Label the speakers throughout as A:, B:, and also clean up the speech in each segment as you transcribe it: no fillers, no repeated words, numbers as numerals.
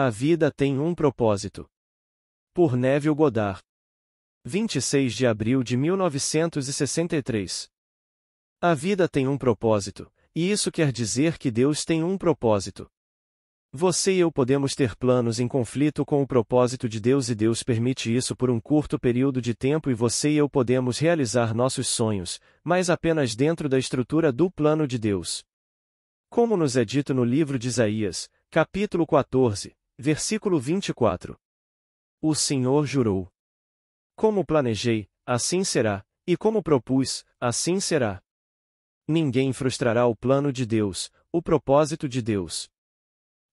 A: A vida tem um propósito. Por Neville Goddard. 26 de abril de 1963. A vida tem um propósito, e isso quer dizer que Deus tem um propósito. Você e eu podemos ter planos em conflito com o propósito de Deus e Deus permite isso por um curto período de tempo e você e eu podemos realizar nossos sonhos, mas apenas dentro da estrutura do plano de Deus. Como nos é dito no livro de Isaías, capítulo 14, versículo 24. O Senhor jurou. Como planejei, assim será, e como propus, assim será. Ninguém frustrará o plano de Deus, o propósito de Deus.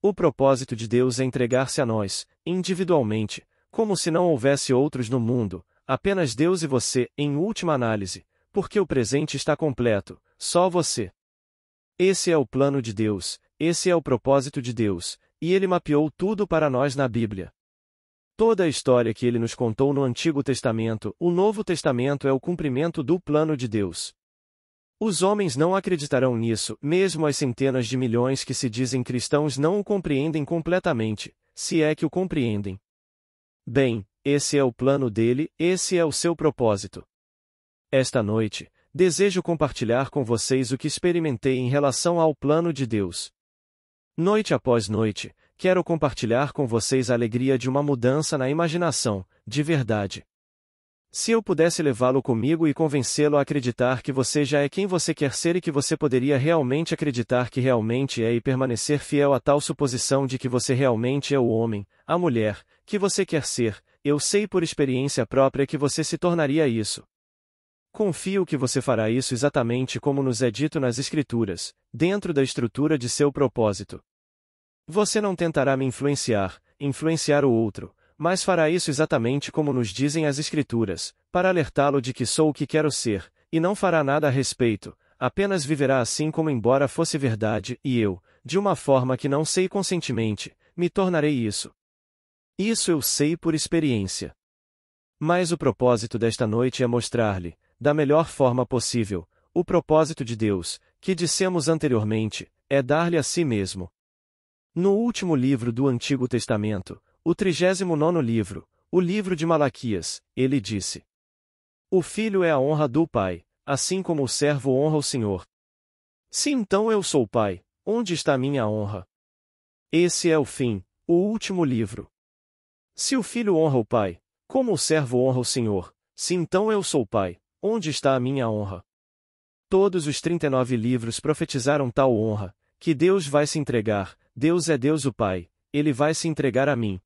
A: O propósito de Deus é entregar-se a nós, individualmente, como se não houvesse outros no mundo, apenas Deus e você, em última análise, porque o presente está completo, só você. Esse é o plano de Deus, esse é o propósito de Deus, e Ele mapeou tudo para nós na Bíblia. Toda a história que Ele nos contou no Antigo Testamento, o Novo Testamento é o cumprimento do plano de Deus. Os homens não acreditarão nisso, mesmo as centenas de milhões que se dizem cristãos não o compreendem completamente, se é que o compreendem. Bem, esse é o plano dele, esse é o seu propósito. Esta noite, desejo compartilhar com vocês o que experimentei em relação ao plano de Deus. Noite após noite, quero compartilhar com vocês a alegria de uma mudança na imaginação, de verdade. Se eu pudesse levá-lo comigo e convencê-lo a acreditar que você já é quem você quer ser e que você poderia realmente acreditar que realmente é e permanecer fiel a tal suposição de que você realmente é o homem, a mulher, que você quer ser, eu sei por experiência própria que você se tornaria isso. Confio que você fará isso exatamente como nos é dito nas Escrituras, dentro da estrutura de seu propósito. Você não tentará me influenciar o outro, mas fará isso exatamente como nos dizem as Escrituras, para alertá-lo de que sou o que quero ser, e não fará nada a respeito, apenas viverá assim como embora fosse verdade, e eu, de uma forma que não sei conscientemente, me tornarei isso. Isso eu sei por experiência. Mas o propósito desta noite é mostrar-lhe, da melhor forma possível, o propósito de Deus, que dissemos anteriormente, é dar-lhe a si mesmo. No último livro do Antigo Testamento, o 39º livro, o livro de Malaquias, ele disse: O filho é a honra do pai, assim como o servo honra o Senhor. Se então eu sou pai, onde está minha honra? Esse é o fim, o último livro. Se o filho honra o pai, como o servo honra o Senhor, se então eu sou pai, onde está a minha honra? Todos os 39 livros profetizaram tal honra, que Deus vai se entregar, Deus é Deus o Pai, Ele vai se entregar a mim.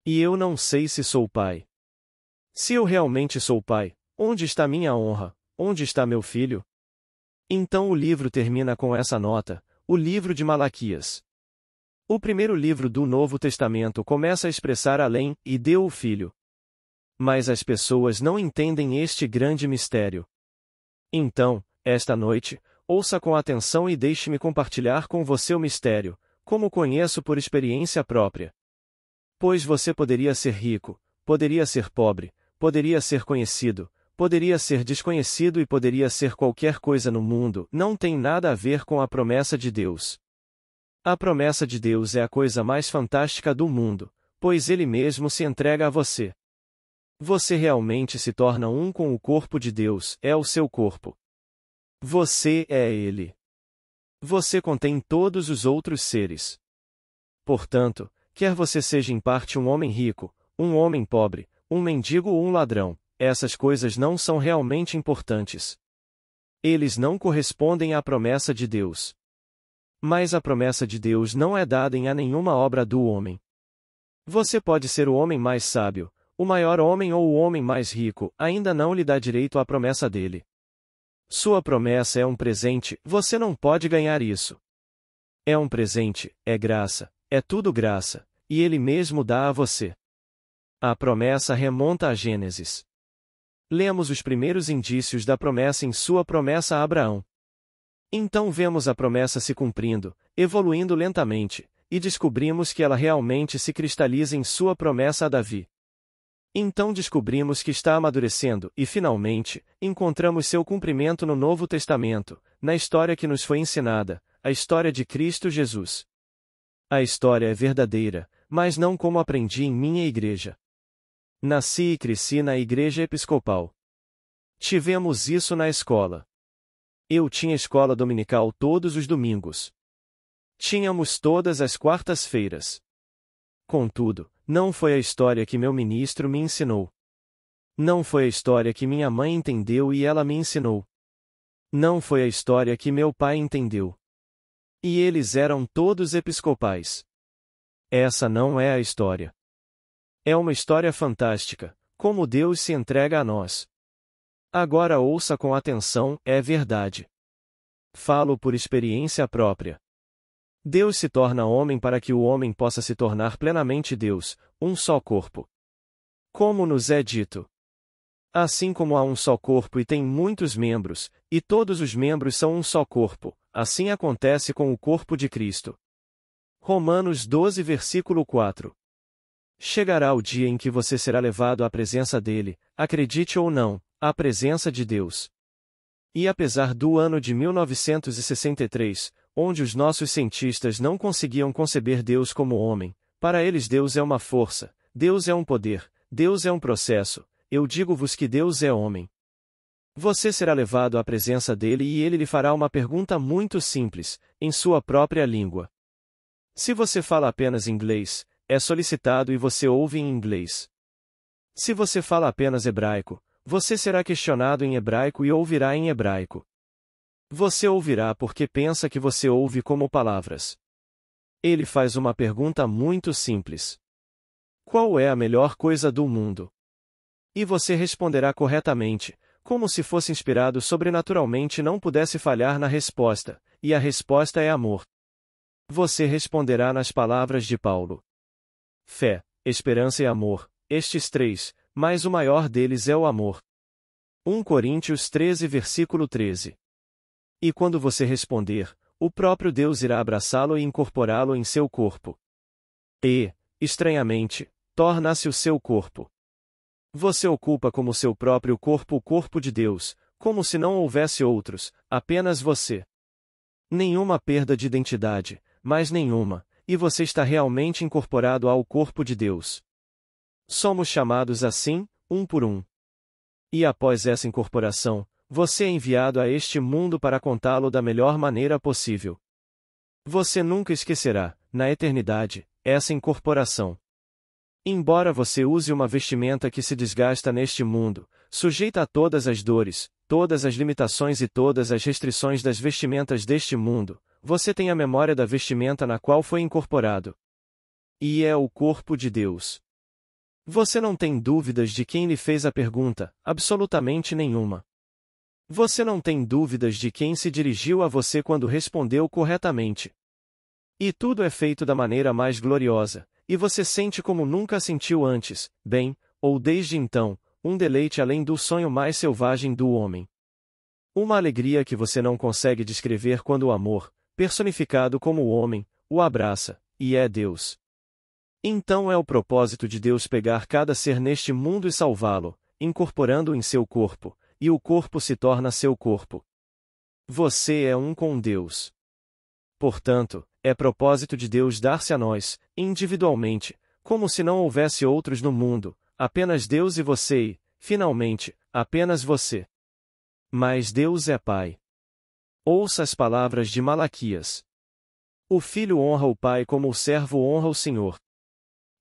A: E eu não sei se sou pai. Se eu realmente sou pai, onde está minha honra, onde está meu filho? Então o livro termina com essa nota, o livro de Malaquias. O primeiro livro do Novo Testamento começa a expressar além, e deu o filho. Mas as pessoas não entendem este grande mistério. Então, esta noite, ouça com atenção e deixe-me compartilhar com você o mistério, como conheço por experiência própria. Pois você poderia ser rico, poderia ser pobre, poderia ser conhecido, poderia ser desconhecido e poderia ser qualquer coisa no mundo, não tem nada a ver com a promessa de Deus. A promessa de Deus é a coisa mais fantástica do mundo, pois Ele mesmo se entrega a você. Você realmente se torna um com o corpo de Deus, é o seu corpo. Você é Ele. Você contém todos os outros seres. Portanto, quer você seja em parte um homem rico, um homem pobre, um mendigo ou um ladrão, essas coisas não são realmente importantes. Eles não correspondem à promessa de Deus. Mas a promessa de Deus não é dada em a nenhuma obra do homem. Você pode ser o homem mais sábio, o maior homem ou o homem mais rico, ainda não lhe dá direito à promessa dele. Sua promessa é um presente, você não pode ganhar isso. É um presente, é graça, é tudo graça, e Ele mesmo dá a você. A promessa remonta a Gênesis. Lemos os primeiros indícios da promessa em sua promessa a Abraão. Então vemos a promessa se cumprindo, evoluindo lentamente, e descobrimos que ela realmente se cristaliza em sua promessa a Davi. Então descobrimos que está amadurecendo e, finalmente, encontramos seu cumprimento no Novo Testamento, na história que nos foi ensinada, a história de Cristo Jesus. A história é verdadeira, mas não como aprendi em minha igreja. Nasci e cresci na igreja episcopal. Tivemos isso na escola. Eu tinha escola dominical todos os domingos. Tínhamos todas as quartas-feiras. Contudo, não foi a história que meu ministro me ensinou. Não foi a história que minha mãe entendeu e ela me ensinou. Não foi a história que meu pai entendeu. E eles eram todos episcopais. Essa não é a história. É uma história fantástica, como Deus se entrega a nós. Agora ouça com atenção, é verdade. Falo por experiência própria. Deus se torna homem para que o homem possa se tornar plenamente Deus, um só corpo. Como nos é dito. Assim como há um só corpo e tem muitos membros, e todos os membros são um só corpo, assim acontece com o corpo de Cristo. Romanos 12 versículo 4. Chegará o dia em que você será levado à presença dele, acredite ou não, à presença de Deus. E apesar do ano de 1963, onde os nossos cientistas não conseguiam conceber Deus como homem, para eles Deus é uma força, Deus é um poder, Deus é um processo, eu digo-vos que Deus é homem. Você será levado à presença dele e ele lhe fará uma pergunta muito simples, em sua própria língua. Se você fala apenas inglês, é solicitado e você ouve em inglês. Se você fala apenas hebraico, você será questionado em hebraico e ouvirá em hebraico. Você ouvirá porque pensa que você ouve como palavras. Ele faz uma pergunta muito simples. Qual é a melhor coisa do mundo? E você responderá corretamente, como se fosse inspirado sobrenaturalmente e não pudesse falhar na resposta, e a resposta é amor. Você responderá nas palavras de Paulo. Fé, esperança e amor, estes três, mas o maior deles é o amor. 1 Coríntios 13 versículo 13. E quando você responder, o próprio Deus irá abraçá-lo e incorporá-lo em seu corpo. E, estranhamente, torna-se o seu corpo. Você ocupa como seu próprio corpo o corpo de Deus, como se não houvesse outros, apenas você. Nenhuma perda de identidade, mas nenhuma, e você está realmente incorporado ao corpo de Deus. Somos chamados assim, um por um. E após essa incorporação, você é enviado a este mundo para contá-lo da melhor maneira possível. Você nunca esquecerá, na eternidade, essa incorporação. Embora você use uma vestimenta que se desgasta neste mundo, sujeita a todas as dores, todas as limitações e todas as restrições das vestimentas deste mundo, você tem a memória da vestimenta na qual foi incorporado. E é o corpo de Deus. Você não tem dúvidas de quem lhe fez a pergunta, absolutamente nenhuma. Você não tem dúvidas de quem se dirigiu a você quando respondeu corretamente. E tudo é feito da maneira mais gloriosa, e você sente como nunca sentiu antes, bem, ou desde então, um deleite além do sonho mais selvagem do homem. Uma alegria que você não consegue descrever quando o amor, personificado como o homem, o abraça, e é Deus. Então é o propósito de Deus pegar cada ser neste mundo e salvá-lo, incorporando-o em seu corpo, e o corpo se torna seu corpo. Você é um com Deus. Portanto, é propósito de Deus dar-se a nós, individualmente, como se não houvesse outros no mundo, apenas Deus e você e, finalmente, apenas você. Mas Deus é Pai. Ouça as palavras de Malaquias. O filho honra o pai como o servo honra o Senhor.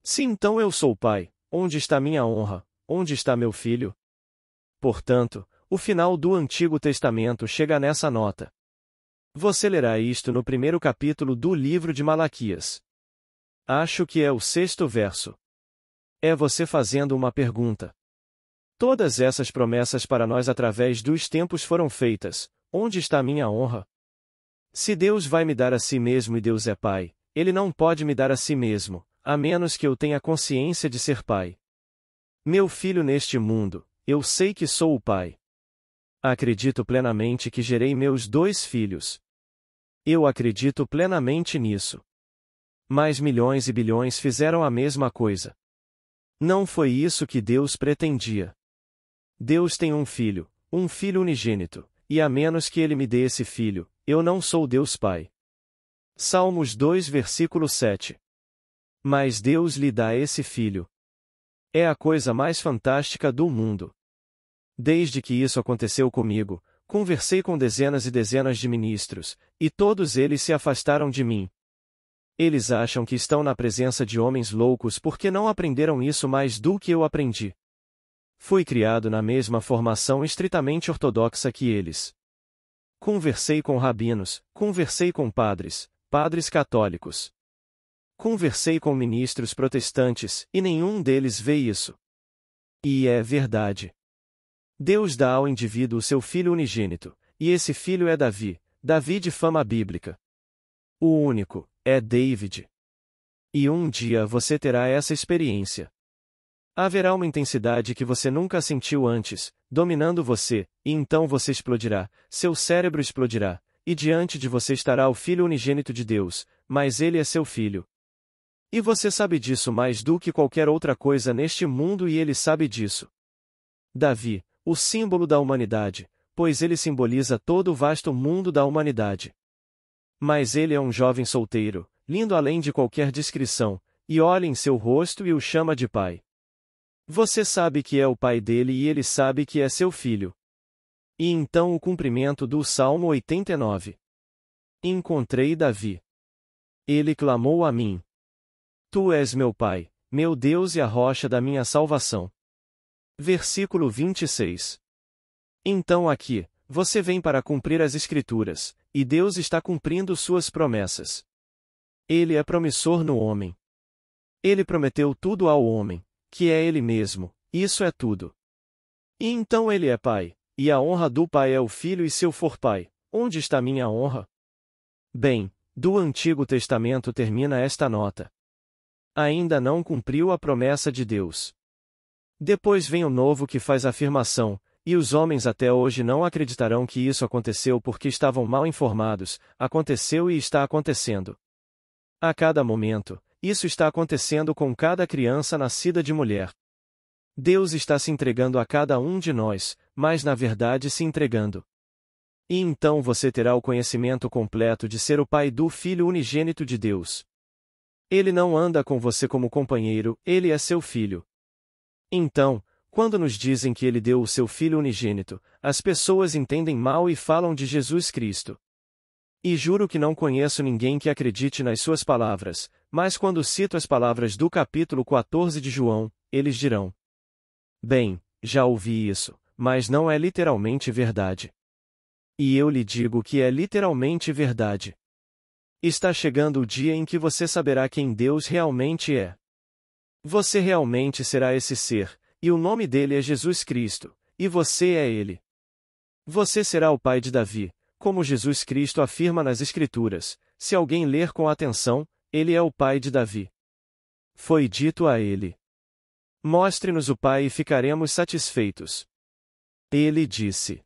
A: Se então eu sou pai, onde está minha honra, onde está meu filho? Portanto, o final do Antigo Testamento chega nessa nota. Você lerá isto no primeiro capítulo do livro de Malaquias. Acho que é o 6º verso. É você fazendo uma pergunta. Todas essas promessas para nós através dos tempos foram feitas. Onde está minha honra? Se Deus vai me dar a si mesmo e Deus é Pai, Ele não pode me dar a si mesmo, a menos que eu tenha consciência de ser Pai. Meu filho neste mundo, eu sei que sou o Pai. Acredito plenamente que gerei meus 2 filhos. Eu acredito plenamente nisso. Mas milhões e bilhões fizeram a mesma coisa. Não foi isso que Deus pretendia. Deus tem um filho unigênito, e a menos que Ele me dê esse filho, eu não sou Deus Pai. Salmos 2 versículo 7. Mas Deus lhe dá esse filho. É a coisa mais fantástica do mundo. Desde que isso aconteceu comigo, conversei com dezenas e dezenas de ministros, e todos eles se afastaram de mim. Eles acham que estão na presença de homens loucos porque não aprenderam isso mais do que eu aprendi. Fui criado na mesma formação estritamente ortodoxa que eles. Conversei com rabinos, conversei com padres católicos. Conversei com ministros protestantes, e nenhum deles vê isso. E é verdade. Deus dá ao indivíduo o seu filho unigênito, e esse filho é Davi, Davi de fama bíblica. O único, é David. E um dia você terá essa experiência. Haverá uma intensidade que você nunca sentiu antes, dominando você, e então você explodirá, seu cérebro explodirá, e diante de você estará o Filho unigênito de Deus, mas ele é seu filho. E você sabe disso mais do que qualquer outra coisa neste mundo e ele sabe disso. Davi, o símbolo da humanidade, pois ele simboliza todo o vasto mundo da humanidade. Mas ele é um jovem solteiro, lindo além de qualquer descrição, e olha em seu rosto e o chama de pai. Você sabe que é o pai dele e ele sabe que é seu filho. E então o cumprimento do Salmo 89. Encontrei Davi. Ele clamou a mim. Tu és meu pai, meu Deus e a rocha da minha salvação. Versículo 26. Então aqui, você vem para cumprir as Escrituras, e Deus está cumprindo suas promessas. Ele é promissor no homem. Ele prometeu tudo ao homem, que é ele mesmo, isso é tudo. E então ele é pai, e a honra do pai é o filho e se eu for pai, onde está minha honra? Bem, do Antigo Testamento termina esta nota. Ainda não cumpriu a promessa de Deus. Depois vem o Novo que faz a afirmação, e os homens até hoje não acreditarão que isso aconteceu porque estavam mal informados, aconteceu e está acontecendo. A cada momento, isso está acontecendo com cada criança nascida de mulher. Deus está se entregando a cada um de nós, mas na verdade se entregando. E então você terá o conhecimento completo de ser o pai do Filho unigênito de Deus. Ele não anda com você como companheiro, ele é seu filho. Então, quando nos dizem que ele deu o seu filho unigênito, as pessoas entendem mal e falam de Jesus Cristo. E juro que não conheço ninguém que acredite nas suas palavras, mas quando cito as palavras do capítulo 14 de João, eles dirão: bem, já ouvi isso, mas não é literalmente verdade. E eu lhe digo que é literalmente verdade. Está chegando o dia em que você saberá quem Deus realmente é. Você realmente será esse ser, e o nome dele é Jesus Cristo, e você é ele. Você será o pai de Davi, como Jesus Cristo afirma nas Escrituras, se alguém ler com atenção, ele é o pai de Davi. Foi dito a ele: mostre-nos o pai e ficaremos satisfeitos. Ele disse: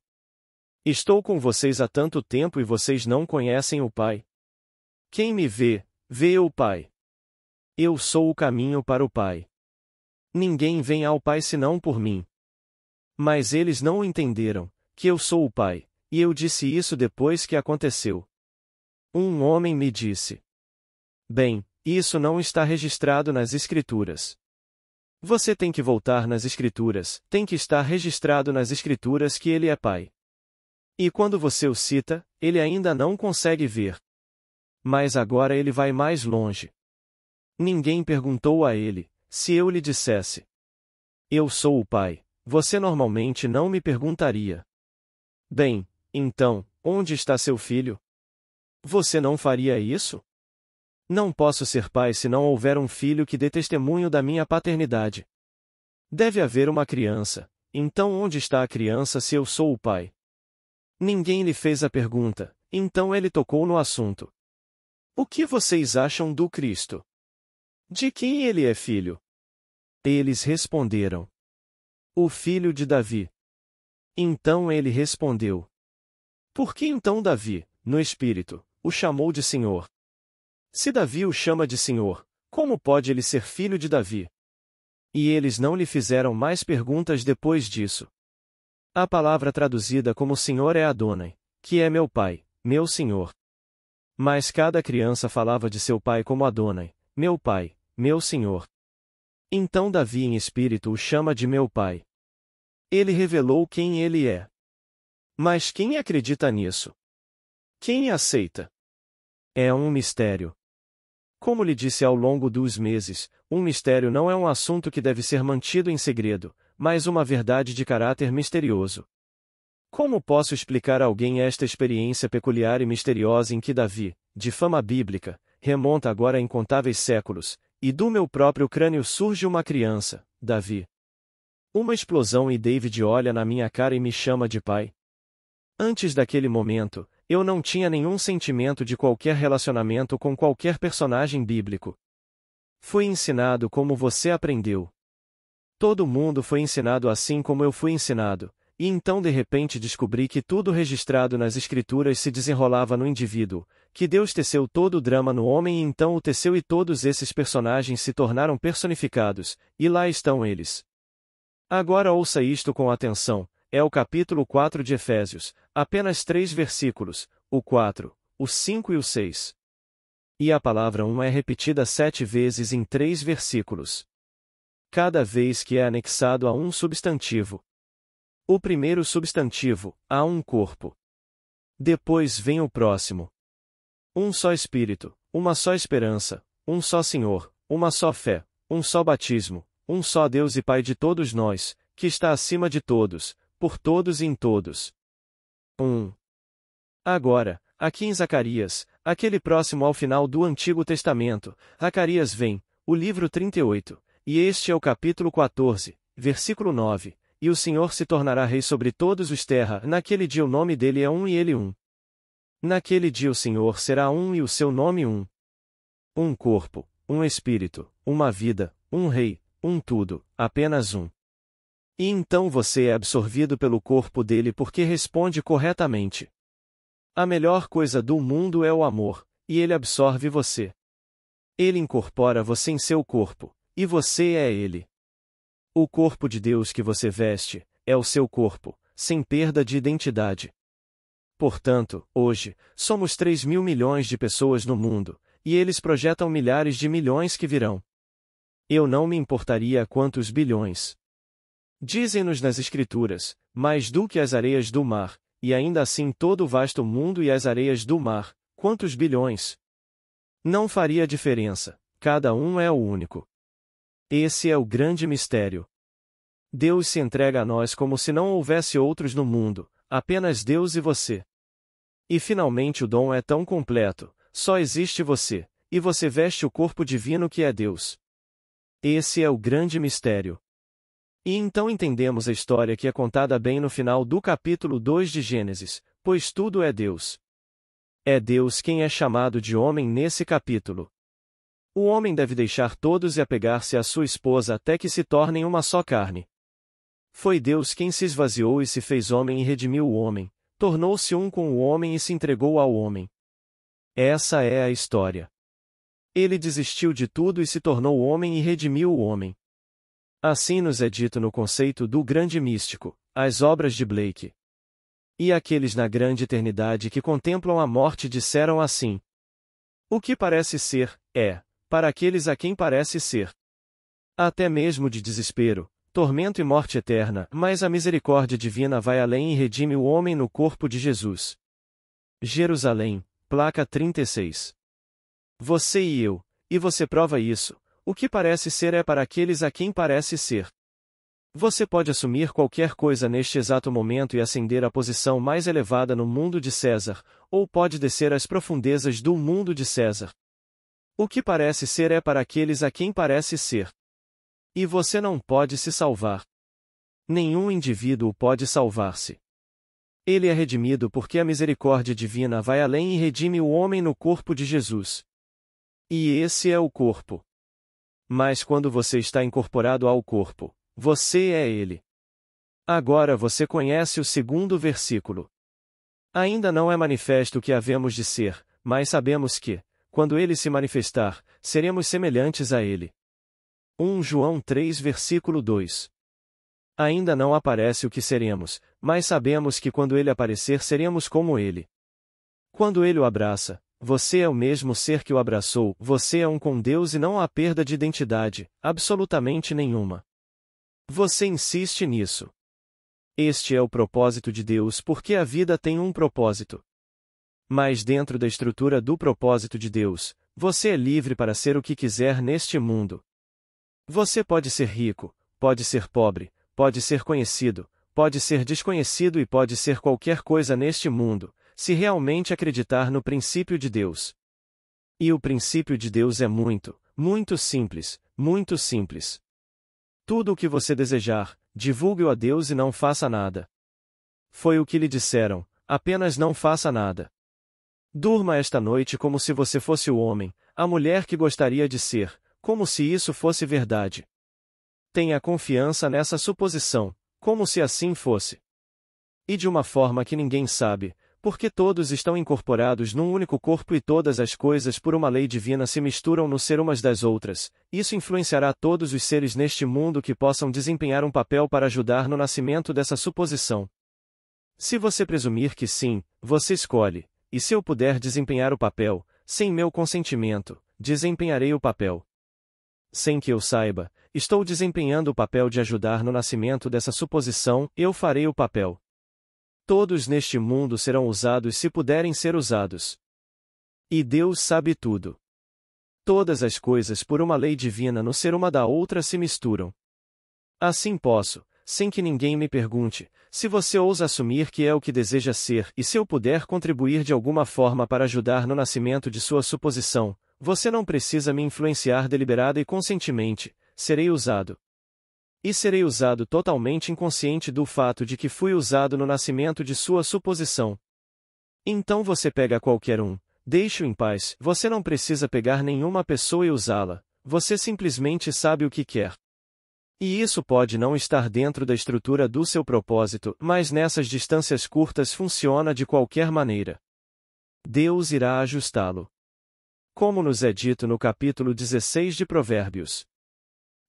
A: estou com vocês há tanto tempo e vocês não conhecem o pai. Quem me vê, vê o pai. Eu sou o caminho para o pai. Ninguém vem ao pai senão por mim. Mas eles não entenderam, que eu sou o pai, e eu disse isso depois que aconteceu. Um homem me disse: bem, isso não está registrado nas Escrituras. Você tem que voltar nas Escrituras, tem que estar registrado nas Escrituras que ele é pai. E quando você o cita, ele ainda não consegue ver. Mas agora ele vai mais longe. Ninguém perguntou a ele: se eu lhe dissesse: eu sou o pai, você normalmente não me perguntaria. Bem, então, onde está seu filho? Você não faria isso? Não posso ser pai se não houver um filho que dê testemunho da minha paternidade. Deve haver uma criança, então onde está a criança se eu sou o pai? Ninguém lhe fez a pergunta, então ele tocou no assunto. O que vocês acham do Cristo? De quem ele é filho? Eles responderam: o filho de Davi. Então ele respondeu: por que então Davi, no espírito, o chamou de Senhor? Se Davi o chama de Senhor, como pode ele ser filho de Davi? E eles não lhe fizeram mais perguntas depois disso. A palavra traduzida como Senhor é Adonai, que é meu pai, meu Senhor. Mas cada criança falava de seu pai como Adonai, meu pai, meu senhor. Então Davi em espírito o chama de meu pai. Ele revelou quem ele é. Mas quem acredita nisso? Quem aceita? É um mistério. Como lhe disse ao longo dos meses, um mistério não é um assunto que deve ser mantido em segredo, mas uma verdade de caráter misterioso. Como posso explicar a alguém esta experiência peculiar e misteriosa em que Davi, de fama bíblica, remonta agora a incontáveis séculos, e do meu próprio crânio surge uma criança, Davi? Uma explosão e David olha na minha cara e me chama de pai. Antes daquele momento, eu não tinha nenhum sentimento de qualquer relacionamento com qualquer personagem bíblico. Fui ensinado como você aprendeu. Todo mundo foi ensinado assim como eu fui ensinado, e então de repente descobri que tudo registrado nas Escrituras se desenrolava no indivíduo, que Deus teceu todo o drama no homem e então o teceu e todos esses personagens se tornaram personificados, e lá estão eles. Agora ouça isto com atenção. É o capítulo 4 de Efésios, apenas 3 versículos, o 4, o 5 e o 6. E a palavra 1 é repetida 7 vezes em 3 versículos. Cada vez que é anexado a um substantivo. O primeiro substantivo, há um corpo. Depois vem o próximo. Um só Espírito, uma só esperança, um só Senhor, uma só fé, um só batismo, um só Deus e Pai de todos nós, que está acima de todos, por todos e em todos. 1. Agora, aqui em Zacarias, aquele próximo ao final do Antigo Testamento, Zacarias vem, o livro 38, e este é o capítulo 14, versículo 9, e o Senhor se tornará rei sobre todos os terra, naquele dia o nome dele é um e ele um. Naquele dia o Senhor será um e o seu nome um. Um corpo, um espírito, uma vida, um rei, um tudo, apenas um. E então você é absorvido pelo corpo dele porque responde corretamente. A melhor coisa do mundo é o amor, e ele absorve você. Ele incorpora você em seu corpo, e você é ele. O corpo de Deus que você veste, é o seu corpo, sem perda de identidade. Portanto, hoje, somos 3.000 milhões de pessoas no mundo, e eles projetam milhares de milhões que virão. Eu não me importaria quantos bilhões. Dizem-nos nas Escrituras, mais do que as areias do mar, e ainda assim todo o vasto mundo e as areias do mar, quantos bilhões? Não faria diferença, cada um é o único. Esse é o grande mistério. Deus se entrega a nós como se não houvesse outros no mundo, apenas Deus e você. E finalmente o dom é tão completo, só existe você, e você veste o corpo divino que é Deus. Esse é o grande mistério. E então entendemos a história que é contada bem no final do capítulo 2 de Gênesis, pois tudo é Deus. É Deus quem é chamado de homem nesse capítulo. O homem deve deixar todos e apegar-se à sua esposa até que se tornem uma só carne. Foi Deus quem se esvaziou e se fez homem e redimiu o homem, tornou-se um com o homem e se entregou ao homem. Essa é a história. Ele desistiu de tudo e se tornou homem e redimiu o homem. Assim nos é dito no conceito do grande místico, as obras de Blake. E aqueles na grande eternidade que contemplam a morte disseram assim: o que parece ser, é, para aqueles a quem parece ser. Até mesmo de desespero, tormento e morte eterna, mas a misericórdia divina vai além e redime o homem no corpo de Jesus. Jerusalém, placa 36. Você e eu, e você prova isso. O que parece ser é para aqueles a quem parece ser. Você pode assumir qualquer coisa neste exato momento e ascender à posição mais elevada no mundo de César, ou pode descer às profundezas do mundo de César. O que parece ser é para aqueles a quem parece ser. E você não pode se salvar. Nenhum indivíduo pode salvar-se. Ele é redimido porque a misericórdia divina vai além e redime o homem no corpo de Jesus. E esse é o corpo. Mas quando você está incorporado ao corpo, você é ele. Agora você conhece o segundo versículo. Ainda não é manifesto o que havemos de ser, mas sabemos que, quando ele se manifestar, seremos semelhantes a ele. 1 João 3 versículo 2. Ainda não aparece o que seremos, mas sabemos que quando ele aparecer seremos como ele. Quando ele o abraça, você é o mesmo ser que o abraçou, você é um com Deus e não há perda de identidade, absolutamente nenhuma. Você insiste nisso. Este é o propósito de Deus porque a vida tem um propósito. Mas dentro da estrutura do propósito de Deus, você é livre para ser o que quiser neste mundo. Você pode ser rico, pode ser pobre, pode ser conhecido, pode ser desconhecido e pode ser qualquer coisa neste mundo, se realmente acreditar no princípio de Deus. E o princípio de Deus é muito, muito simples, muito simples. Tudo o que você desejar, divulgue-o a Deus e não faça nada. Foi o que lhe disseram, apenas não faça nada. Durma esta noite como se você fosse o homem, a mulher que gostaria de ser, como se isso fosse verdade. Tenha confiança nessa suposição, como se assim fosse. E de uma forma que ninguém sabe, porque todos estão incorporados num único corpo e todas as coisas por uma lei divina se misturam no ser umas das outras, isso influenciará todos os seres neste mundo que possam desempenhar um papel para ajudar no nascimento dessa suposição. Se você presumir que sim, você escolhe, e se eu puder desempenhar o papel, sem meu consentimento, desempenharei o papel. Sem que eu saiba, estou desempenhando o papel de ajudar no nascimento dessa suposição, eu farei o papel. Todos neste mundo serão usados se puderem ser usados. E Deus sabe tudo. Todas as coisas por uma lei divina no ser uma da outra se misturam. Assim posso, sem que ninguém me pergunte, se você ousa assumir que é o que deseja ser e se eu puder contribuir de alguma forma para ajudar no nascimento de sua suposição, você não precisa me influenciar deliberada e conscientemente, serei usado. E serei usado totalmente inconsciente do fato de que fui usado no nascimento de sua suposição. Então você pega qualquer um, deixe-o em paz, você não precisa pegar nenhuma pessoa e usá-la, você simplesmente sabe o que quer. E isso pode não estar dentro da estrutura do seu propósito, mas nessas distâncias curtas funciona de qualquer maneira. Deus irá ajustá-lo. Como nos é dito no capítulo 16 de Provérbios.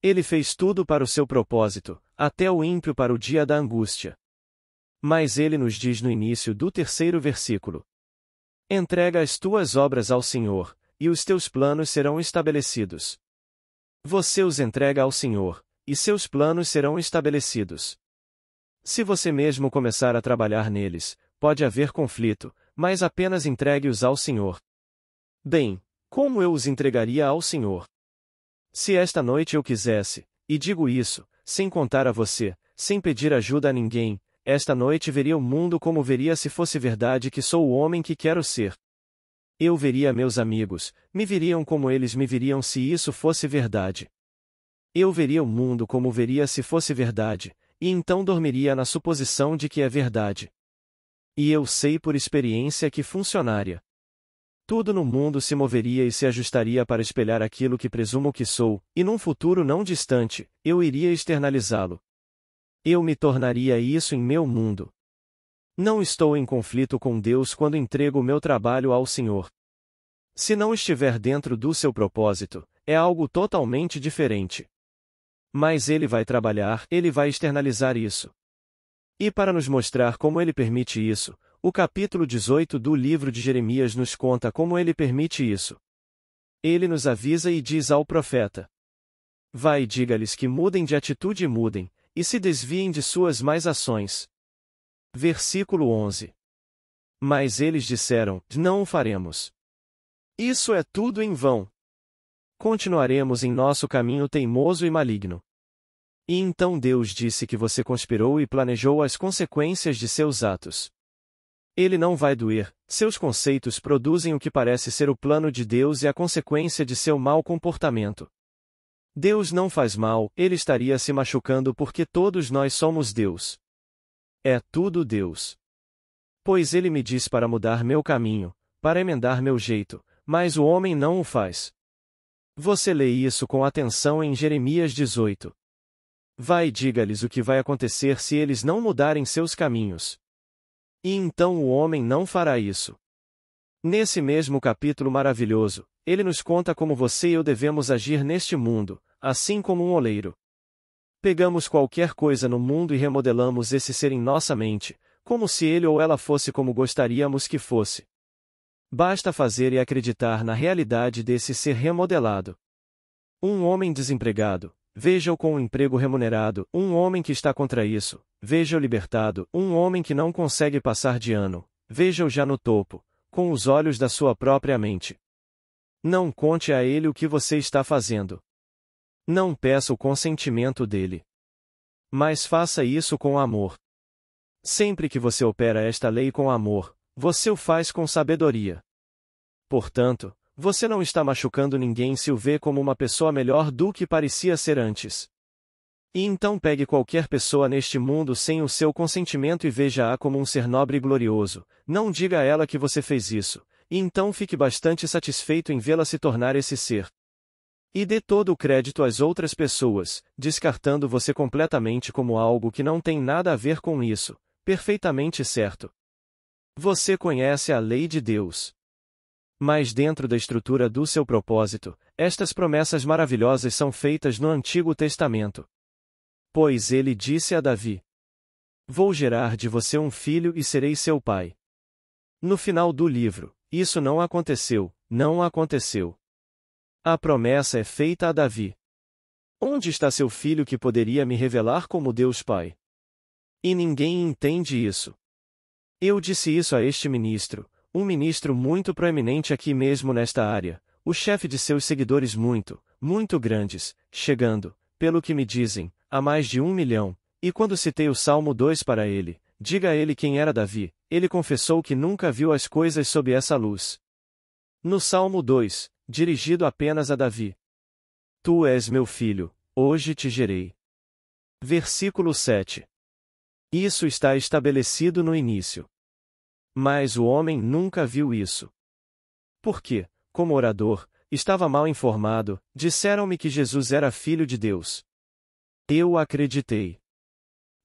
A: Ele fez tudo para o seu propósito, até o ímpio para o dia da angústia. Mas ele nos diz no início do 3º versículo: entrega as tuas obras ao Senhor, e os teus planos serão estabelecidos. Você os entrega ao Senhor, e seus planos serão estabelecidos. Se você mesmo começar a trabalhar neles, pode haver conflito, mas apenas entregue-os ao Senhor. Bem, como eu os entregaria ao Senhor? Se esta noite eu quisesse, e digo isso, sem contar a você, sem pedir ajuda a ninguém, esta noite veria o mundo como veria se fosse verdade que sou o homem que quero ser. Eu veria meus amigos, me viriam como eles me viriam se isso fosse verdade. Eu veria o mundo como veria se fosse verdade, e então dormiria na suposição de que é verdade. E eu sei por experiência que funcionaria. Tudo no mundo se moveria e se ajustaria para espelhar aquilo que presumo que sou, e num futuro não distante, eu iria externalizá-lo. Eu me tornaria isso em meu mundo. Não estou em conflito com Deus quando entrego o meu trabalho ao Senhor. Se não estiver dentro do seu propósito, é algo totalmente diferente. Mas ele vai trabalhar, ele vai externalizar isso. E para nos mostrar como ele permite isso, o capítulo 18 do livro de Jeremias nos conta como ele permite isso. Ele nos avisa e diz ao profeta: vai e diga-lhes que mudem de atitude e mudem, e se desviem de suas más ações. Versículo 11. Mas eles disseram: não o faremos. Isso é tudo em vão. Continuaremos em nosso caminho teimoso e maligno. E então Deus disse que você conspirou e planejou as consequências de seus atos. Ele não vai doer, seus conceitos produzem o que parece ser o plano de Deus e a consequência de seu mau comportamento. Deus não faz mal, ele estaria se machucando porque todos nós somos Deus. É tudo Deus. Pois ele me diz para mudar meu caminho, para emendar meu jeito, mas o homem não o faz. Você lê isso com atenção em Jeremias 18. Vai e diga-lhes o que vai acontecer se eles não mudarem seus caminhos. E então o homem não fará isso. Nesse mesmo capítulo maravilhoso, ele nos conta como você e eu devemos agir neste mundo, assim como um oleiro. Pegamos qualquer coisa no mundo e remodelamos esse ser em nossa mente, como se ele ou ela fosse como gostaríamos que fosse. Basta fazer e acreditar na realidade desse ser remodelado. Um homem desempregado, veja-o com um emprego remunerado. Um homem que está contra isso, veja-o libertado. Um homem que não consegue passar de ano, veja-o já no topo, com os olhos da sua própria mente. Não conte a ele o que você está fazendo. Não peça o consentimento dele. Mas faça isso com amor. Sempre que você opera esta lei com amor, você o faz com sabedoria. Portanto, você não está machucando ninguém se o vê como uma pessoa melhor do que parecia ser antes. E então pegue qualquer pessoa neste mundo sem o seu consentimento e veja-a como um ser nobre e glorioso. Não diga a ela que você fez isso, e então fique bastante satisfeito em vê-la se tornar esse ser. E dê todo o crédito às outras pessoas, descartando você completamente como algo que não tem nada a ver com isso, perfeitamente certo. Você conhece a lei de Deus. Mas dentro da estrutura do seu propósito, estas promessas maravilhosas são feitas no Antigo Testamento. Pois ele disse a Davi: Vou gerar de você um filho e serei seu pai. No final do livro, isso não aconteceu, não aconteceu. A promessa é feita a Davi. Onde está seu filho que poderia me revelar como Deus Pai? E ninguém entende isso. Eu disse isso a este ministro, um ministro muito proeminente aqui mesmo nesta área, o chefe de seus seguidores muito, muito grandes, chegando, pelo que me dizem, a mais de 1 milhão, e quando citei o Salmo 2 para ele, diga a ele quem era Davi, ele confessou que nunca viu as coisas sob essa luz. No Salmo 2, dirigido apenas a Davi: Tu és meu filho, hoje te gerei. Versículo 7. Isso está estabelecido no início. Mas o homem nunca viu isso. Porque, como orador, estava mal informado, disseram-me que Jesus era filho de Deus. Eu acreditei.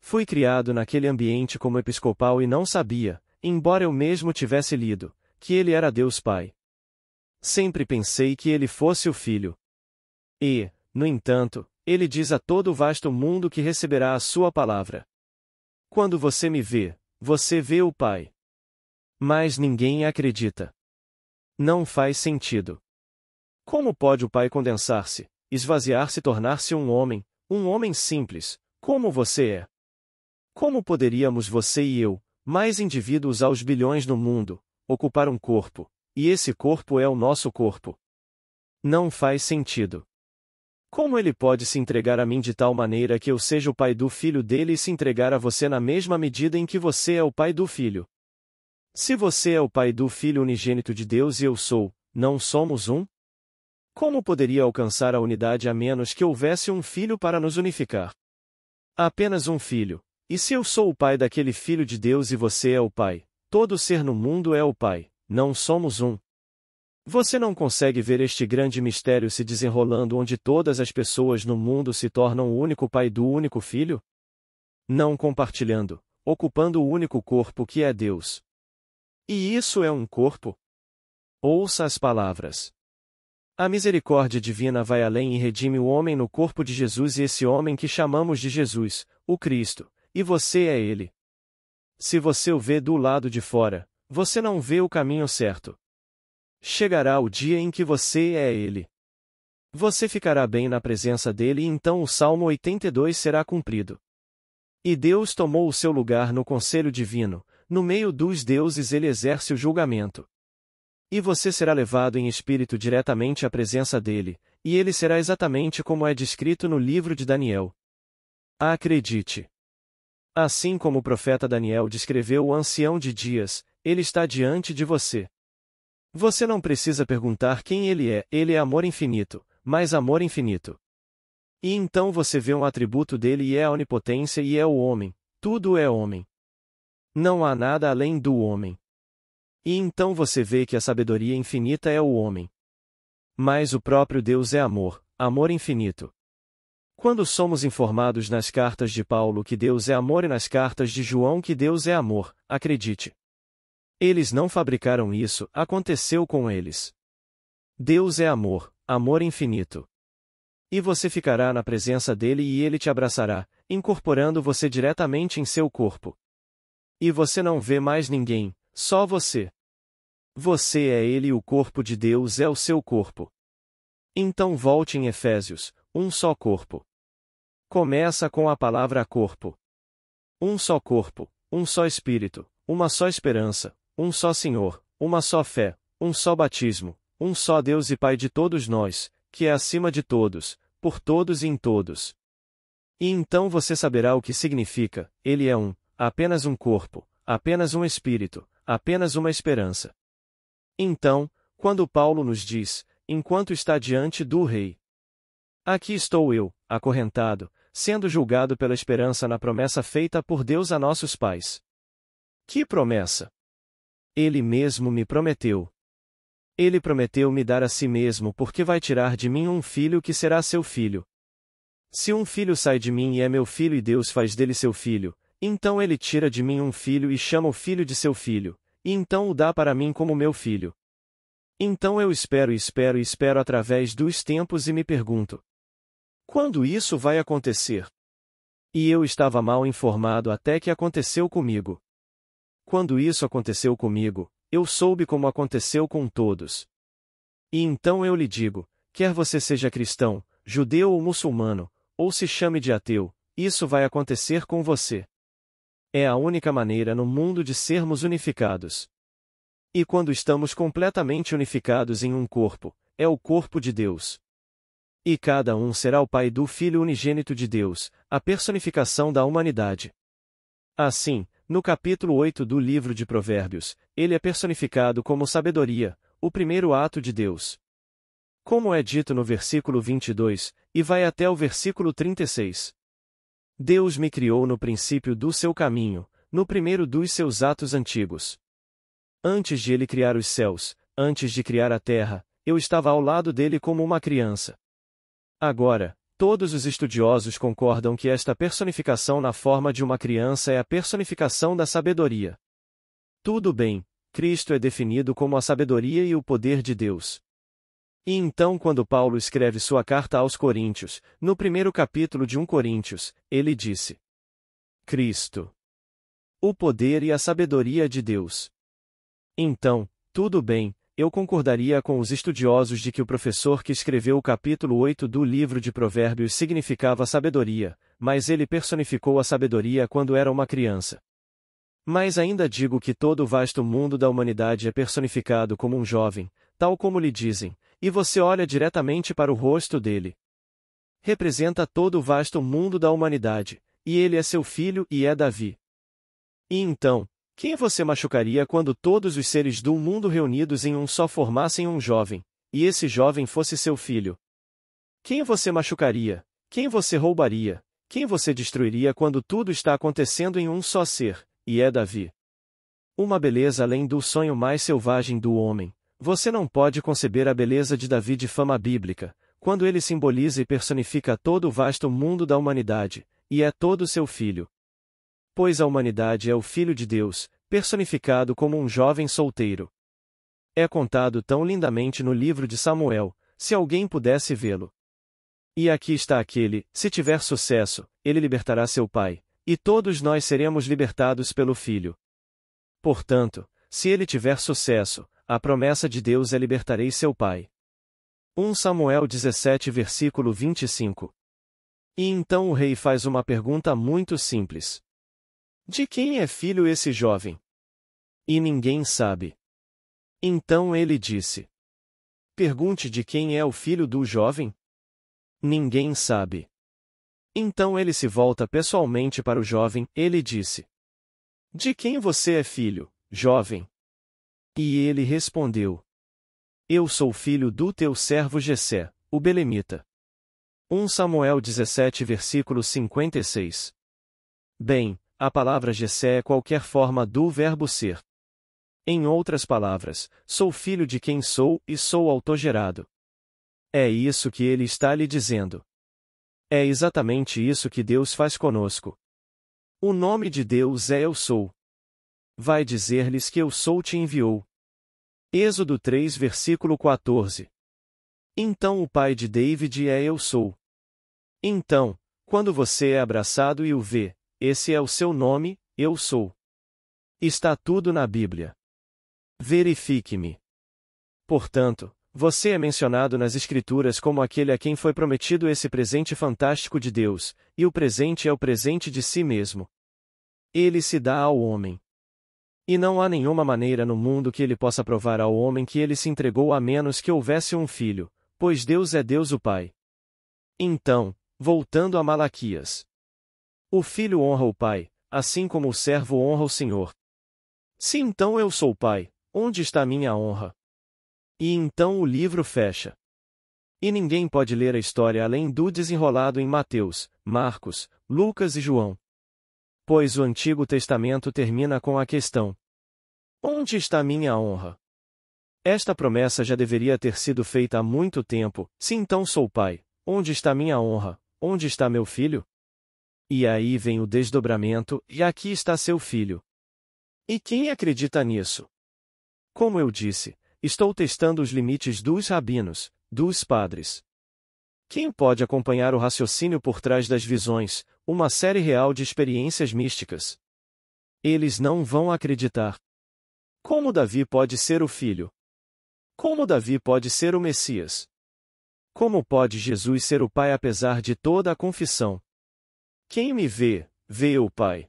A: Fui criado naquele ambiente como episcopal e não sabia, embora eu mesmo tivesse lido, que ele era Deus Pai. Sempre pensei que ele fosse o Filho. E, no entanto, ele diz a todo o vasto mundo que receberá a sua palavra: Quando você me vê, você vê o Pai. Mas ninguém acredita. Não faz sentido. Como pode o Pai condensar-se, esvaziar-se e tornar-se um homem simples, como você é? Como poderíamos você e eu, mais indivíduos aos bilhões no mundo, ocupar um corpo, e esse corpo é o nosso corpo? Não faz sentido. Como ele pode se entregar a mim de tal maneira que eu seja o pai do filho dele e se entregar a você na mesma medida em que você é o pai do filho? Se você é o pai do Filho unigênito de Deus e eu sou, não somos um? Como poderia alcançar a unidade a menos que houvesse um filho para nos unificar? Apenas um filho. E se eu sou o pai daquele filho de Deus e você é o pai, todo ser no mundo é o pai, não somos um. Você não consegue ver este grande mistério se desenrolando onde todas as pessoas no mundo se tornam o único pai do único filho? Não compartilhando, ocupando o único corpo que é Deus. E isso é um corpo? Ouça as palavras. A misericórdia divina vai além e redime o homem no corpo de Jesus e esse homem que chamamos de Jesus, o Cristo, e você é ele. Se você o vê do lado de fora, você não vê o caminho certo. Chegará o dia em que você é ele. Você ficará bem na presença dele e então o Salmo 82 será cumprido. E Deus tomou o seu lugar no conselho divino. No meio dos deuses ele exerce o julgamento. E você será levado em espírito diretamente à presença dele, e ele será exatamente como é descrito no livro de Daniel. Acredite. Assim como o profeta Daniel descreveu o ancião de dias, ele está diante de você. Você não precisa perguntar quem ele é amor infinito, mas amor infinito. E então você vê um atributo dele e é a onipotência e é o homem, tudo é homem. Não há nada além do homem. E então você vê que a sabedoria infinita é o homem. Mas o próprio Deus é amor, amor infinito. Quando somos informados nas cartas de Paulo que Deus é amor e nas cartas de João que Deus é amor, acredite. Eles não fabricaram isso, aconteceu com eles. Deus é amor, amor infinito. E você ficará na presença dele e ele te abraçará, incorporando você diretamente em seu corpo. E você não vê mais ninguém, só você. Você é ele e o corpo de Deus é o seu corpo. Então volte em Efésios, um só corpo. Começa com a palavra corpo. Um só corpo, um só Espírito, uma só esperança, um só Senhor, uma só fé, um só batismo, um só Deus e Pai de todos nós, que é acima de todos, por todos e em todos. E então você saberá o que significa: ele é apenas um corpo, apenas um Espírito, apenas uma esperança. Então, quando Paulo nos diz, enquanto está diante do Rei, aqui estou eu, acorrentado, sendo julgado pela esperança na promessa feita por Deus a nossos pais. Que promessa? Ele mesmo me prometeu. Ele prometeu me dar a si mesmo porque vai tirar de mim um filho que será seu filho. Se um filho sai de mim e é meu filho e Deus faz dele seu filho, então ele tira de mim um filho e chama o filho de seu filho, e então o dá para mim como meu filho. Então eu espero e espero e espero através dos tempos e me pergunto: quando isso vai acontecer? E eu estava mal informado até que aconteceu comigo. Quando isso aconteceu comigo, eu soube como aconteceu com todos. E então eu lhe digo, quer você seja cristão, judeu ou muçulmano, ou se chame de ateu, isso vai acontecer com você. É a única maneira no mundo de sermos unificados. E quando estamos completamente unificados em um corpo, é o corpo de Deus. E cada um será o pai do Filho unigênito de Deus, a personificação da humanidade. Assim, no capítulo 8 do livro de Provérbios, ele é personificado como sabedoria, o primeiro ato de Deus. Como é dito no versículo 22, e vai até o versículo 36. Deus me criou no princípio do seu caminho, no primeiro dos seus atos antigos. Antes de ele criar os céus, antes de criar a terra, eu estava ao lado dele como uma criança. Agora, todos os estudiosos concordam que esta personificação na forma de uma criança é a personificação da sabedoria. Tudo bem, Cristo é definido como a sabedoria e o poder de Deus. E então, quando Paulo escreve sua carta aos Coríntios, no primeiro capítulo de 1 Coríntios, ele disse: Cristo, o poder e a sabedoria de Deus. Então, tudo bem, eu concordaria com os estudiosos de que o professor que escreveu o capítulo 8 do livro de Provérbios significava sabedoria, mas ele personificou a sabedoria quando era uma criança. Mas ainda digo que todo o vasto mundo da humanidade é personificado como um jovem, tal como lhe dizem, e você olha diretamente para o rosto dele. Representa todo o vasto mundo da humanidade, e ele é seu filho e é Davi. E então, quem você machucaria quando todos os seres do mundo reunidos em um só formassem um jovem, e esse jovem fosse seu filho? Quem você machucaria? Quem você roubaria? Quem você destruiria quando tudo está acontecendo em um só ser, e é Davi? Uma beleza além do sonho mais selvagem do homem. Você não pode conceber a beleza de Davi de fama bíblica, quando ele simboliza e personifica todo o vasto mundo da humanidade, e é todo seu filho. Pois a humanidade é o Filho de Deus, personificado como um jovem solteiro. É contado tão lindamente no livro de Samuel, se alguém pudesse vê-lo. E aqui está aquele: se tiver sucesso, ele libertará seu pai, e todos nós seremos libertados pelo Filho. Portanto, se ele tiver sucesso, a promessa de Deus é: libertarei seu pai. 1 Samuel 17 versículo 25. E então o rei faz uma pergunta muito simples. De quem é filho esse jovem? E ninguém sabe. Então ele disse: pergunte de quem é o filho do jovem? Ninguém sabe. Então ele se volta pessoalmente para o jovem, ele disse: de quem você é filho, jovem? E ele respondeu: eu sou filho do teu servo Jessé, o belemita. 1 Samuel 17 versículo 56. Bem, a palavra Jessé é qualquer forma do verbo ser. Em outras palavras, sou filho de quem sou e sou autogerado. É isso que ele está lhe dizendo. É exatamente isso que Deus faz conosco. O nome de Deus é Eu Sou. Vai dizer-lhes que Eu Sou te enviou. Êxodo 3 versículo 14. Então o pai de David é Eu Sou. Então, quando você é abraçado e o vê, esse é o seu nome, Eu Sou. Está tudo na Bíblia. Verifique-me. Portanto, você é mencionado nas Escrituras como aquele a quem foi prometido esse presente fantástico de Deus, e o presente é o presente de si mesmo. Ele se dá ao homem. E não há nenhuma maneira no mundo que ele possa provar ao homem que ele se entregou a menos que houvesse um filho, pois Deus é Deus o Pai. Então, voltando a Malaquias. O filho honra o pai, assim como o servo honra o senhor. Se então eu sou pai, onde está minha honra? E então o livro fecha. E ninguém pode ler a história além do desenrolado em Mateus, Marcos, Lucas e João. Pois o Antigo Testamento termina com a questão: onde está minha honra? Esta promessa já deveria ter sido feita há muito tempo. Se então sou pai, onde está minha honra? Onde está meu filho? E aí vem o desdobramento, e aqui está seu filho. E quem acredita nisso? Como eu disse, estou testando os limites dos rabinos, dos padres. Quem pode acompanhar o raciocínio por trás das visões, uma série real de experiências místicas? Eles não vão acreditar. Como Davi pode ser o filho? Como Davi pode ser o Messias? Como pode Jesus ser o Pai apesar de toda a confissão? Quem me vê, vê o Pai.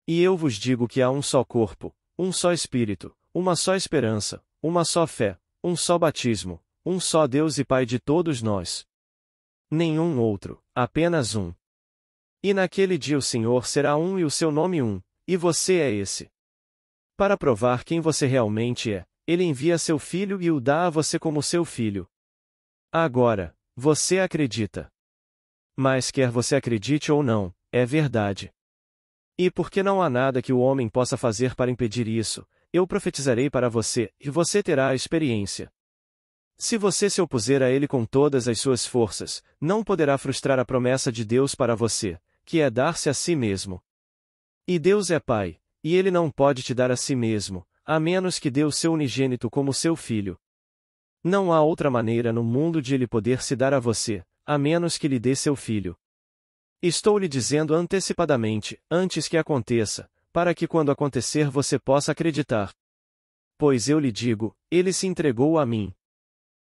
A: E eu vos digo que há um só corpo, um só Espírito, uma só esperança, uma só fé, um só batismo, um só Deus e Pai de todos nós. Nenhum outro, apenas um. E naquele dia o Senhor será um e o seu nome um, e você é esse. Para provar quem você realmente é, Ele envia seu Filho e o dá a você como seu filho. Agora, você acredita. Mas quer você acredite ou não, é verdade. E porque não há nada que o homem possa fazer para impedir isso, eu profetizarei para você, e você terá a experiência. Se você se opuser a ele com todas as suas forças, não poderá frustrar a promessa de Deus para você, que é dar-se a si mesmo. E Deus é Pai, e Ele não pode te dar a si mesmo, a menos que dê o seu unigênito como seu filho. Não há outra maneira no mundo de Ele poder se dar a você, a menos que lhe dê seu filho. Estou lhe dizendo antecipadamente, antes que aconteça, para que quando acontecer você possa acreditar. Pois eu lhe digo, Ele se entregou a mim.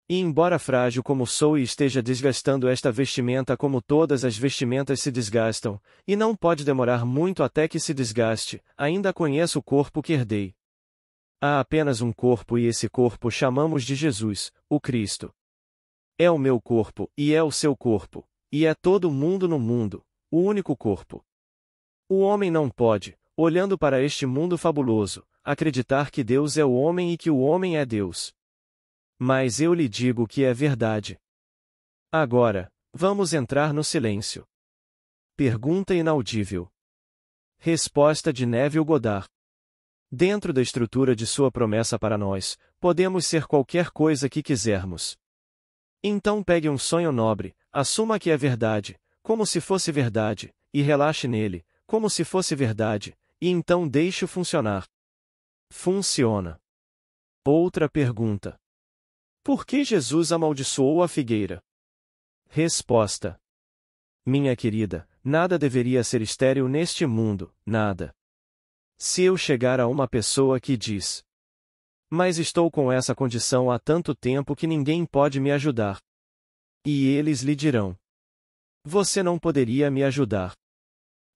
A: E embora frágil como sou e esteja desgastando esta vestimenta como todas as vestimentas se desgastam, e não pode demorar muito até que se desgaste, ainda conheço o corpo que herdei. Há apenas um corpo e esse corpo chamamos de Jesus, o Cristo. É o meu corpo, e é o seu corpo, e é todo mundo no mundo, o único corpo. O homem não pode, olhando para este mundo fabuloso, acreditar que Deus é o homem e que o homem é Deus. Mas eu lhe digo que é verdade. Agora, vamos entrar no silêncio. Pergunta inaudível. Resposta de Neville Goddard. Dentro da estrutura de sua promessa para nós, podemos ser qualquer coisa que quisermos. Então pegue um sonho nobre, assuma que é verdade, como se fosse verdade, e relaxe nele, como se fosse verdade, e então deixe-o funcionar. Funciona. Outra pergunta. Por que Jesus amaldiçoou a figueira? Resposta. Minha querida, nada deveria ser estéril neste mundo, nada. Se eu chegar a uma pessoa que diz: mas estou com essa condição há tanto tempo que ninguém pode me ajudar. E eles lhe dirão: você não poderia me ajudar.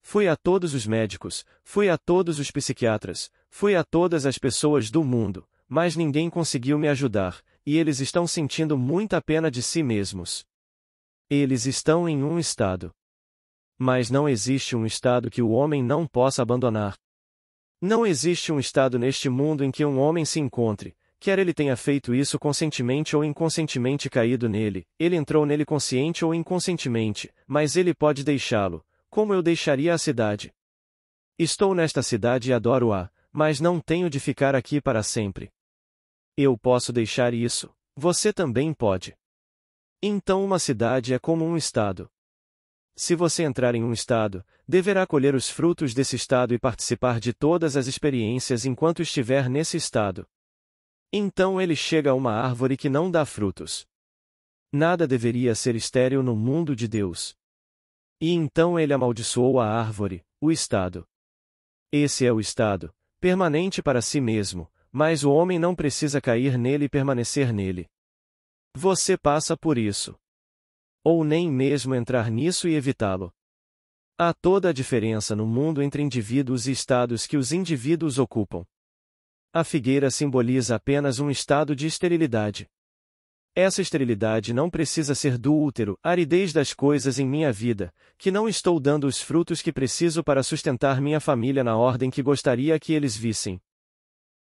A: Fui a todos os médicos, fui a todos os psiquiatras, fui a todas as pessoas do mundo, mas ninguém conseguiu me ajudar, e eles estão sentindo muita pena de si mesmos. Eles estão em um estado. Mas não existe um estado que o homem não possa abandonar. Não existe um estado neste mundo em que um homem se encontre, quer ele tenha feito isso conscientemente ou inconscientemente caído nele, ele entrou nele consciente ou inconscientemente, mas ele pode deixá-lo, como eu deixaria a cidade. Estou nesta cidade e adoro-a, mas não tenho de ficar aqui para sempre. Eu posso deixar isso, você também pode. Então uma cidade é como um estado. Se você entrar em um estado, deverá colher os frutos desse estado e participar de todas as experiências enquanto estiver nesse estado. Então ele chega a uma árvore que não dá frutos. Nada deveria ser estéril no mundo de Deus. E então ele amaldiçoou a árvore, o estado. Esse é o estado, permanente para si mesmo, mas o homem não precisa cair nele e permanecer nele. Você passa por isso. Ou nem mesmo entrar nisso e evitá-lo. Há toda a diferença no mundo entre indivíduos e estados que os indivíduos ocupam. A figueira simboliza apenas um estado de esterilidade. Essa esterilidade não precisa ser do útero, aridez das coisas em minha vida, que não estou dando os frutos que preciso para sustentar minha família na ordem que gostaria que eles vissem.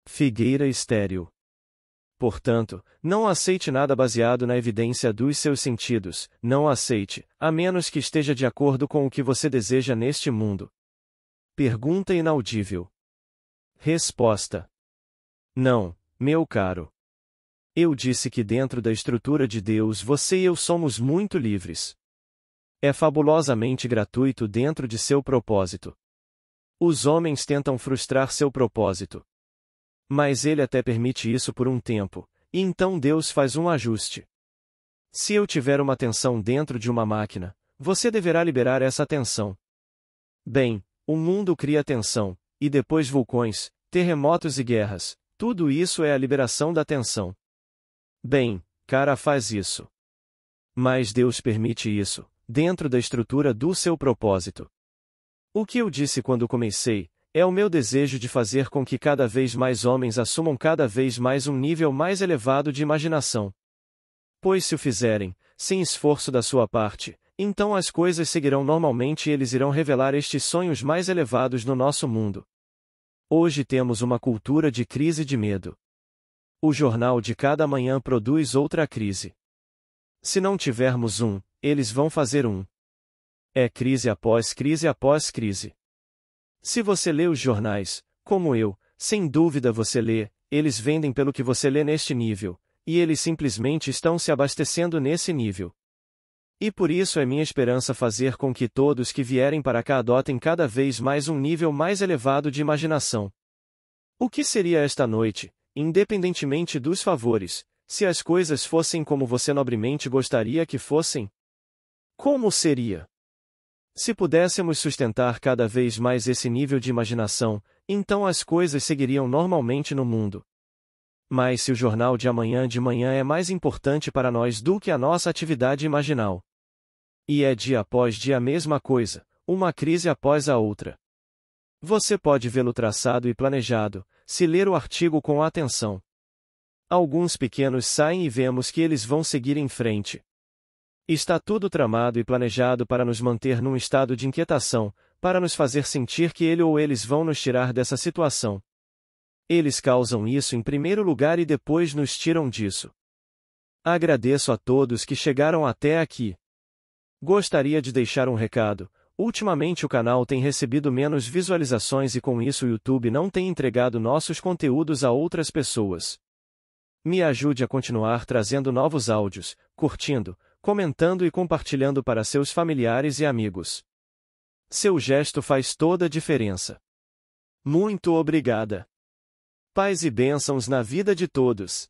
A: Figueira estéril. Portanto, não aceite nada baseado na evidência dos seus sentidos, não aceite, a menos que esteja de acordo com o que você deseja neste mundo. Pergunta inaudível. Resposta: não, meu caro. Eu disse que dentro da estrutura de Deus você e eu somos muito livres. É fabulosamente gratuito dentro de seu propósito. Os homens tentam frustrar seu propósito. Mas ele até permite isso por um tempo, e então Deus faz um ajuste. Se eu tiver uma tensão dentro de uma máquina, você deverá liberar essa tensão. Bem, o mundo cria tensão, e depois vulcões, terremotos e guerras, tudo isso é a liberação da tensão. Bem, cara faz isso. Mas Deus permite isso, dentro da estrutura do seu propósito. O que eu disse quando comecei, é o meu desejo de fazer com que cada vez mais homens assumam cada vez mais um nível mais elevado de imaginação. Pois se o fizerem, sem esforço da sua parte, então as coisas seguirão normalmente e eles irão revelar estes sonhos mais elevados no nosso mundo. Hoje temos uma cultura de crise de medo. O jornal de cada manhã produz outra crise. Se não tivermos um, eles vão fazer um. É crise após crise após crise. Se você lê os jornais, como eu, sem dúvida você lê, eles vendem pelo que você lê neste nível, e eles simplesmente estão se abastecendo nesse nível. E por isso é minha esperança fazer com que todos que vierem para cá adotem cada vez mais um nível mais elevado de imaginação. O que seria esta noite, independentemente dos favores, se as coisas fossem como você nobremente gostaria que fossem? Como seria? Se pudéssemos sustentar cada vez mais esse nível de imaginação, então as coisas seguiriam normalmente no mundo. Mas se o jornal de amanhã de manhã é mais importante para nós do que a nossa atividade imaginal. E é dia após dia a mesma coisa, uma crise após a outra. Você pode vê-lo traçado e planejado, se ler o artigo com atenção. Alguns pequenos saem e vemos que eles vão seguir em frente. Está tudo tramado e planejado para nos manter num estado de inquietação, para nos fazer sentir que ele ou eles vão nos tirar dessa situação. Eles causam isso em primeiro lugar e depois nos tiram disso. Agradeço a todos que chegaram até aqui. Gostaria de deixar um recado. Ultimamente o canal tem recebido menos visualizações e com isso o YouTube não tem entregado nossos conteúdos a outras pessoas. Me ajude a continuar trazendo novos áudios, curtindo, comentando e compartilhando para seus familiares e amigos. Seu gesto faz toda a diferença. Muito obrigada. Paz e bênçãos na vida de todos.